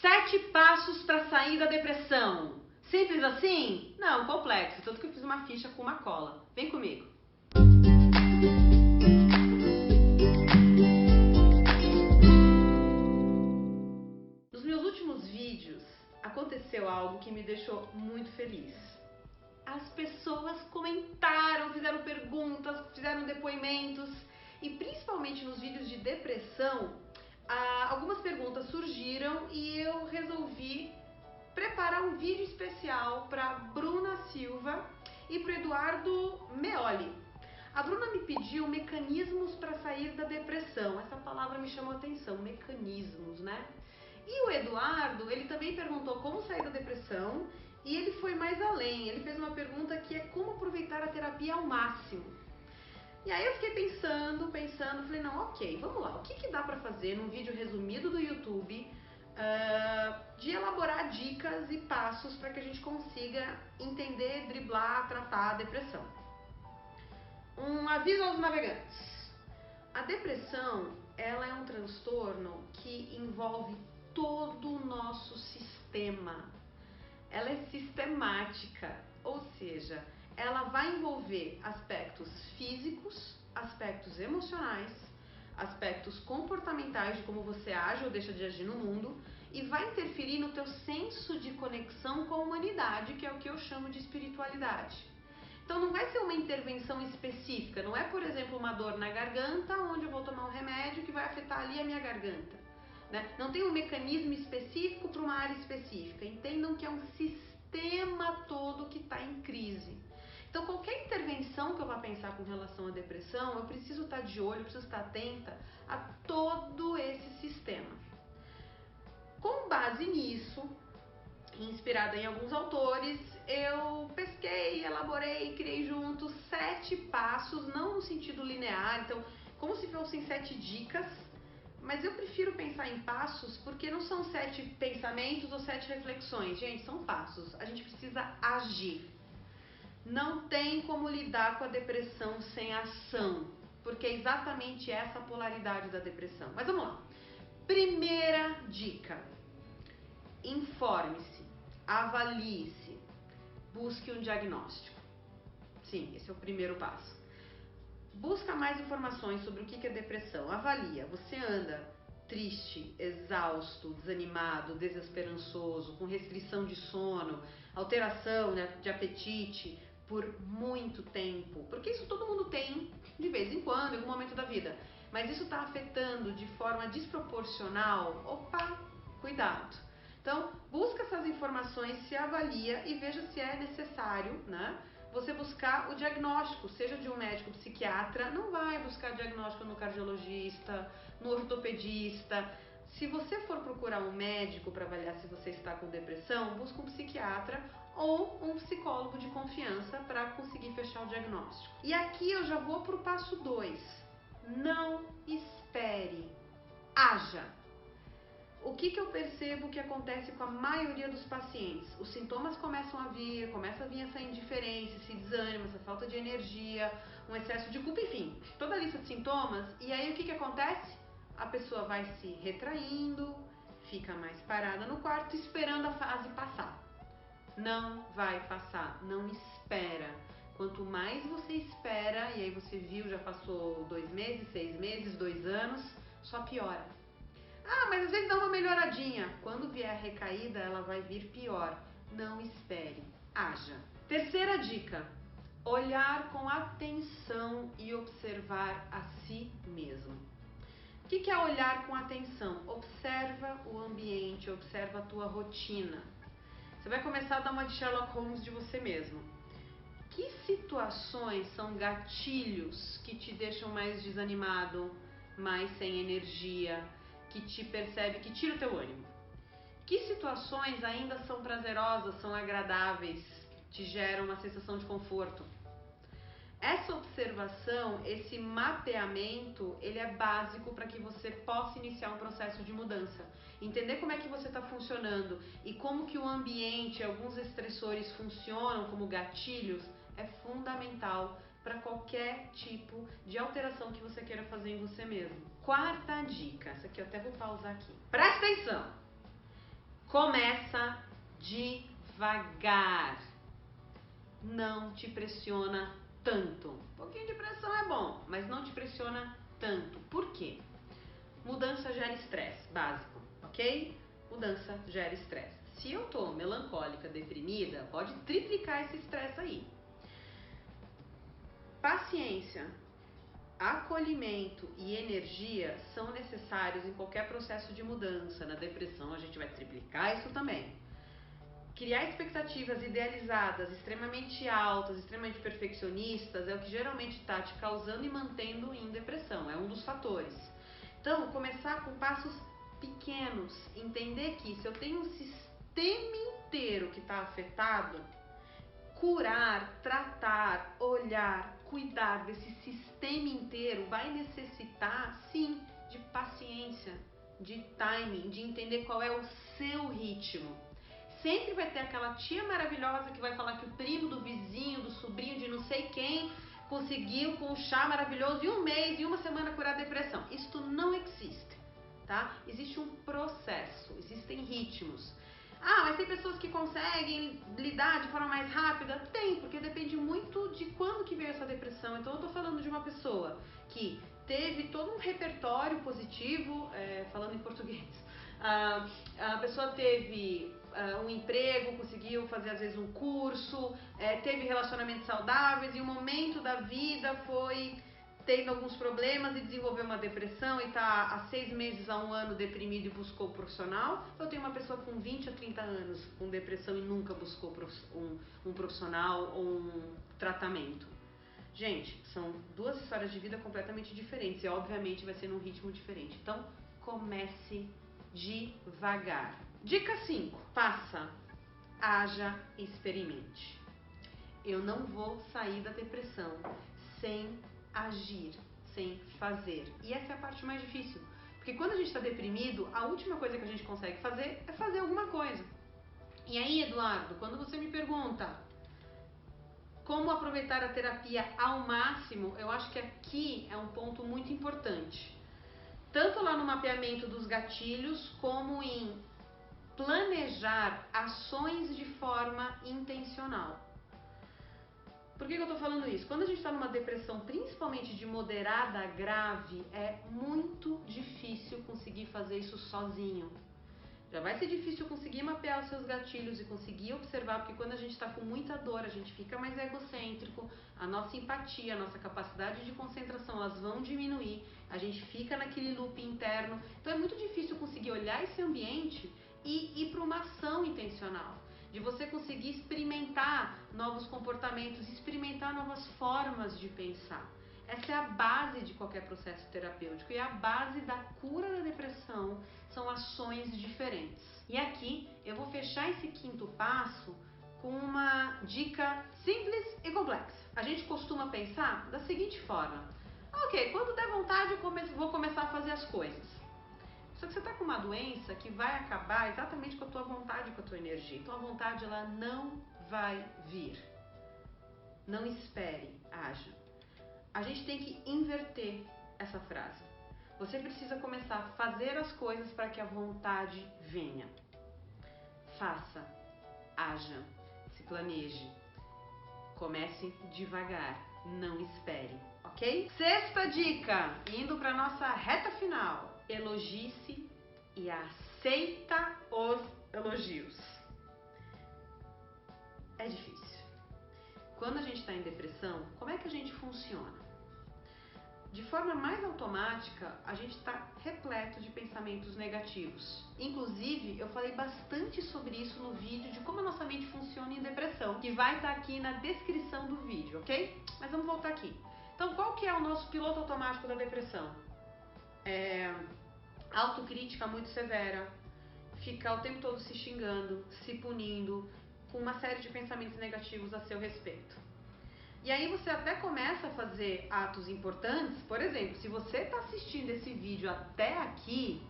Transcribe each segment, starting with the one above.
7 passos para sair da depressão. Simples assim? Não, complexo. Tanto que eu fiz uma ficha com uma cola. Vem comigo. Nos meus últimos vídeos, aconteceu algo que me deixou muito feliz. As pessoas comentaram, fizeram perguntas, fizeram depoimentos. E principalmente nos vídeos de depressão, algumas perguntas surgiram e eu resolvi preparar um vídeo especial para Bruna Silva e para Eduardo Meoli. A Bruna me pediu mecanismos para sair da depressão. Essa palavra me chamou a atenção, mecanismos, né? E o Eduardo, ele também perguntou como sair da depressão e ele foi mais além. Ele fez uma pergunta que é como aproveitar a terapia ao máximo. E aí eu fiquei pensando, falei, não, ok, vamos lá. O que dá pra fazer num vídeo resumido do YouTube de elaborar dicas e passos para que a gente consiga entender, driblar, tratar a depressão? Um aviso aos navegantes. A depressão, ela é um transtorno que envolve todo o nosso sistema. Ela é sistemática, ou seja, ela vai envolver aspectos físicos, aspectos emocionais, aspectos comportamentais de como você age ou deixa de agir no mundo e vai interferir no teu senso de conexão com a humanidade, que é o que eu chamo de espiritualidade. Então não vai ser uma intervenção específica, não é, por exemplo, uma dor na garganta onde eu vou tomar um remédio que vai afetar ali a minha garganta. Né? Não tem um mecanismo específico para uma área específica. Entendam que é um sistema todo que está em crise. Então, qualquer intervenção que eu vá pensar com relação à depressão, eu preciso estar de olho, eu preciso estar atenta a todo esse sistema. Com base nisso, inspirada em alguns autores, eu pesquei, elaborei, criei juntos 7 passos, não no sentido linear, então, como se fossem 7 dicas, mas eu prefiro pensar em passos porque não são 7 pensamentos ou 7 reflexões, gente, são passos, a gente precisa agir. Não tem como lidar com a depressão sem ação, porque é exatamente essa a polaridade da depressão. Mas vamos lá. Primeira dica: informe-se, avalie-se, busque um diagnóstico. Sim, esse é o primeiro passo. Busca mais informações sobre o que é depressão. Avalia. Você anda triste, exausto, desanimado, desesperançoso, com restrição de sono, alteração, né, de apetite por muito tempo. Porque isso todo mundo tem de vez em quando, em algum momento da vida. Mas isso está afetando de forma desproporcional. Opa, cuidado. Então, busca essas informações, se avalia e veja se é necessário, né, você buscar o diagnóstico, seja de um médico psiquiatra, não vai buscar diagnóstico no cardiologista, no ortopedista. Se você for procurar um médico para avaliar se você está com depressão, busca um psiquiatra ou um psicólogo de confiança para conseguir fechar o diagnóstico. E aqui eu já vou para o passo 2. Não espere, haja. O que eu percebo que acontece com a maioria dos pacientes? Os sintomas começam a vir, começa a vir essa indiferença, esse desânimo, essa falta de energia, um excesso de culpa, enfim, toda a lista de sintomas. E aí o que acontece? A pessoa vai se retraindo, fica mais parada no quarto esperando a fase passar. Não vai passar, não espera. Quanto mais você espera, e aí você viu, já passou 2 meses, 6 meses, 2 anos, só piora. Ah, mas às vezes dá uma melhoradinha. Quando vier a recaída, ela vai vir pior. Não espere, haja. Terceira dica: olhar com atenção e observar a si mesmo. O que é olhar com atenção? Observa o ambiente, observa a tua rotina. Você vai começar a dar uma de Sherlock Holmes de você mesmo. Que situações são gatilhos que te deixam mais desanimado, mais sem energia, que te percebe, que tira o teu ânimo? Que situações ainda são prazerosas, são agradáveis, te geram uma sensação de conforto? Essa observação, esse mapeamento, ele é básico para que você possa iniciar um processo de mudança. Entender como é que você está funcionando e como que o ambiente, alguns estressores funcionam como gatilhos, é fundamental para qualquer tipo de alteração que você queira fazer em você mesmo. Quarta dica, essa aqui eu até vou pausar aqui. Presta atenção! Começa devagar. Não te pressiona tanto. Um pouquinho de pressão é bom, mas não te pressiona tanto. Por quê? Mudança gera estresse, básico, ok? Mudança gera estresse. Se eu tô melancólica, deprimida, pode triplicar esse estresse aí. Paciência, acolhimento e energia são necessários em qualquer processo de mudança. Na depressão a gente vai triplicar isso também. Criar expectativas idealizadas, extremamente altas, extremamente perfeccionistas, é o que geralmente está te causando e mantendo em depressão, é um dos fatores. Então, começar com passos pequenos, entender que se eu tenho um sistema inteiro que está afetado, curar, tratar, olhar, cuidar desse sistema inteiro vai necessitar, sim, de paciência, de timing, de entender qual é o seu ritmo. Sempre vai ter aquela tia maravilhosa que vai falar que o primo do vizinho, do sobrinho de não sei quem, conseguiu com um chá maravilhoso em um mês, em uma semana curar a depressão. Isso não existe, tá? Existe um processo, existem ritmos. Ah, mas tem pessoas que conseguem lidar de forma mais rápida? Tem, porque depende muito de quando que veio essa depressão. Então eu tô falando de uma pessoa que teve todo um repertório positivo, falando em português. A pessoa teve um emprego, conseguiu fazer às vezes um curso, teve relacionamentos saudáveis e um momento da vida foi tendo alguns problemas e desenvolveu uma depressão e está há 6 meses a 1 ano deprimido e buscou profissional. Eu tenho uma pessoa com 20 a 30 anos com depressão e nunca buscou um profissional ou um tratamento. Gente, são 2 histórias de vida completamente diferentes e obviamente vai ser num ritmo diferente. Então, comece devagar. Dica 5. Faça, haja, experimente. Eu não vou sair da depressão sem agir, sem fazer. E essa é a parte mais difícil. Porque quando a gente está deprimido, a última coisa que a gente consegue fazer é fazer alguma coisa. E aí, Eduardo, quando você me pergunta como aproveitar a terapia ao máximo, eu acho que aqui é um ponto muito importante. Tanto lá no mapeamento dos gatilhos, como em planejar ações de forma intencional. Por que eu tô falando isso? Quando a gente está numa depressão, principalmente de moderada a grave, é muito difícil conseguir fazer isso sozinho. Já vai ser difícil conseguir mapear os seus gatilhos e conseguir observar, porque quando a gente está com muita dor, a gente fica mais egocêntrico, a nossa empatia, a nossa capacidade de concentração, elas vão diminuir, a gente fica naquele loop interno. Então é muito difícil conseguir olhar esse ambiente e ir para uma ação intencional. De você conseguir experimentar novos comportamentos, experimentar novas formas de pensar. Essa é a base de qualquer processo terapêutico e a base da cura da depressão são ações diferentes. E aqui eu vou fechar esse 5º passo com uma dica simples e complexa. A gente costuma pensar da seguinte forma: ok, quando der vontade eu vou começar a fazer as coisas. Só que você está com uma doença que vai acabar exatamente com a tua vontade, com a tua energia. Então a vontade ela não vai vir. Não espere, haja. A gente tem que inverter essa frase. Você precisa começar a fazer as coisas para que a vontade venha. Faça, haja, se planeje. Comece devagar, não espere, ok? 6ª dica, indo para nossa reta final. Elogie-se e aceita os elogios. É difícil. Quando a gente está em depressão, como é que a gente funciona? De forma mais automática, a gente está repleto de pensamentos negativos. Inclusive, eu falei bastante sobre isso no vídeo de como a nossa mente funciona em depressão, que vai estar aqui na descrição do vídeo, ok? Mas vamos voltar aqui. Então, qual que é o nosso piloto automático da depressão? Autocrítica muito severa, ficar o tempo todo se xingando, se punindo, com uma série de pensamentos negativos a seu respeito. E aí você até começa a fazer atos importantes. Por exemplo, se você está assistindo esse vídeo até aqui,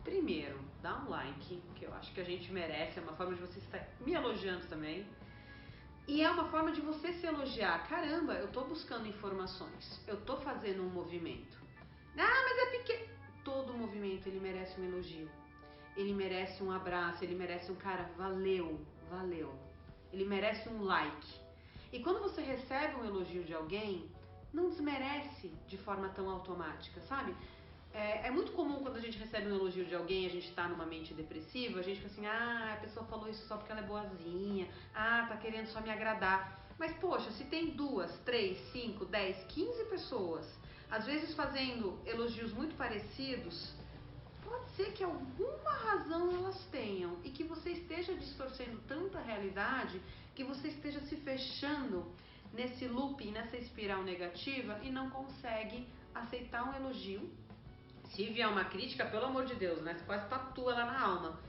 primeiro, dá um like, que eu acho que a gente merece, é uma forma de você estar me elogiando também. E é uma forma de você se elogiar. Caramba, eu estou buscando informações, eu estou fazendo um movimento. Ah, mas é pequeno. Todo movimento ele merece um elogio. ele merece um abraço, ele merece um cara, valeu, valeu. Ele merece um like. E quando você recebe um elogio de alguém, não desmerece de forma tão automática, sabe? É muito comum quando a gente recebe um elogio de alguém, a gente tá numa mente depressiva, a gente fica assim, a pessoa falou isso só porque ela é boazinha, tá querendo só me agradar. Mas poxa, se tem 2, 3, 5, 10, 15 pessoas, às vezes fazendo elogios muito parecidos, pode ser que alguma razão elas tenham e que você esteja distorcendo tanta realidade que você esteja se fechando nesse looping, nessa espiral negativa e não consegue aceitar um elogio. Se vier uma crítica, pelo amor de Deus, né? Você quase tatua lá na alma.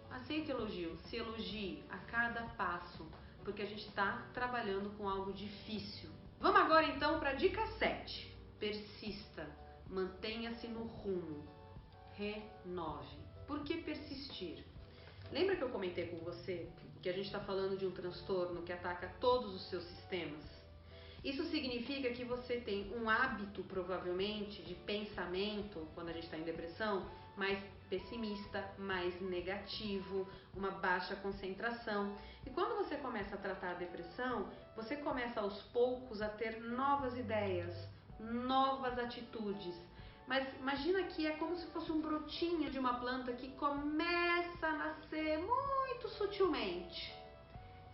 Aceita elogio, se elogie a cada passo, porque a gente está trabalhando com algo difícil. Vamos agora então para a dica 7. Persista, mantenha-se no rumo, renove. Por que persistir? Lembra que eu comentei com você que a gente está falando de um transtorno que ataca todos os seus sistemas? Isso significa que você tem um hábito, provavelmente, de pensamento, quando a gente está em depressão, mais pessimista, mais negativo, uma baixa concentração. E quando você começa a tratar a depressão, você começa aos poucos a ter novas ideias, novas atitudes. Mas imagina que é como se fosse um brotinho de uma planta que começa a nascer muito sutilmente.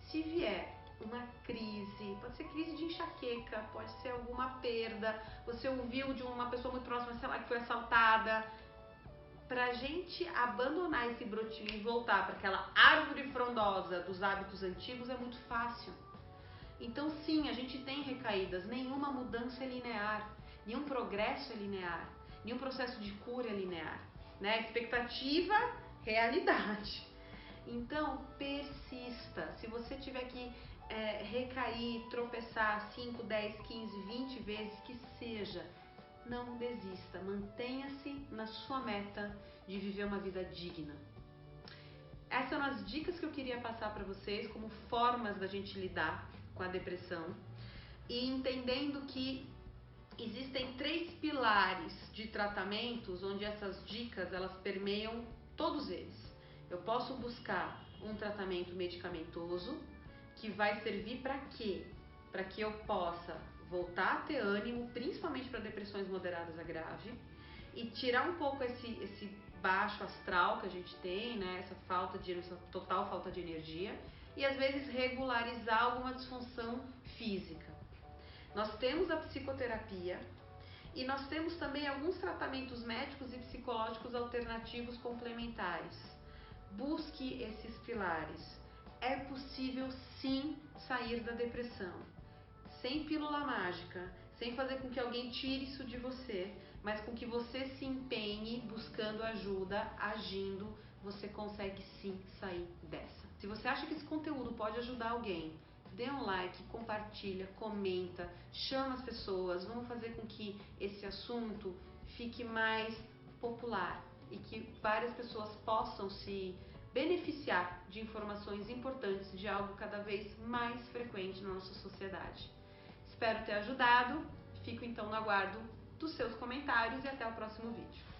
Se vier uma crise, pode ser crise de enxaqueca, pode ser alguma perda, você ouviu de uma pessoa muito próxima, sei lá, que foi assaltada. Pra gente abandonar esse brotinho e voltar para aquela árvore frondosa dos hábitos antigos é muito fácil. Então sim, a gente tem recaídas, nenhuma mudança é linear, nenhum progresso é linear, nenhum processo de cura é linear, né? Expectativa, realidade. Então persista, se você tiver que recair, tropeçar 5, 10, 15, 20 vezes, que seja, não desista, mantenha-se na sua meta de viver uma vida digna. Essas são as dicas que eu queria passar para vocês como formas da gente lidar com a depressão e entendendo que existem 3 pilares de tratamentos onde essas dicas elas permeiam todos eles. Eu posso buscar um tratamento medicamentoso que vai servir para quê? Para que eu possa voltar a ter ânimo, principalmente para depressões moderadas a grave, e tirar um pouco esse baixo astral que a gente tem, né? Essa total falta de energia, e às vezes regularizar alguma disfunção física. Nós temos a psicoterapia e nós temos também alguns tratamentos médicos e psicológicos alternativos complementares. Busque esses pilares. É possível sim sair da depressão, sem pílula mágica, sem fazer com que alguém tire isso de você, mas com que você se empenhe buscando ajuda, agindo, você consegue sim sair dessa. Se você acha que esse conteúdo pode ajudar alguém, dê um like, compartilha, comenta, chama as pessoas, vamos fazer com que esse assunto fique mais popular e que várias pessoas possam se beneficiar de informações importantes de algo cada vez mais frequente na nossa sociedade. Espero ter ajudado, fico então no aguardo dos seus comentários e até o próximo vídeo.